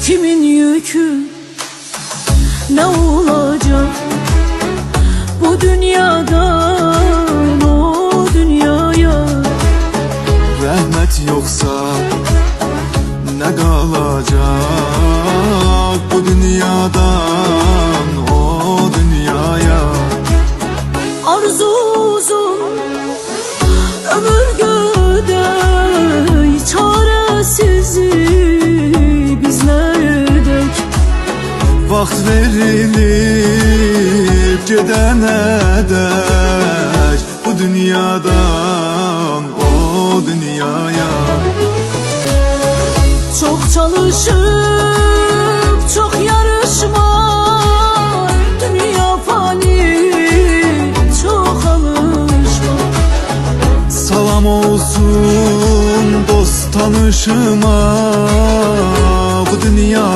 kimin yükü ne olacak? Bu dünyadan o dünyaya Rahmet yoksa ne kalacak? Bu dünyadan o dünyaya. arzu uzun ömür gödey, çaresizi bizlerdek. Vaxt verilip gedənə dək bu dünyadan o dünyaya. Çok çalışıp çok yarışma, dünya fani, çok alışma. Salam olsun dost tanışıma, bu dünya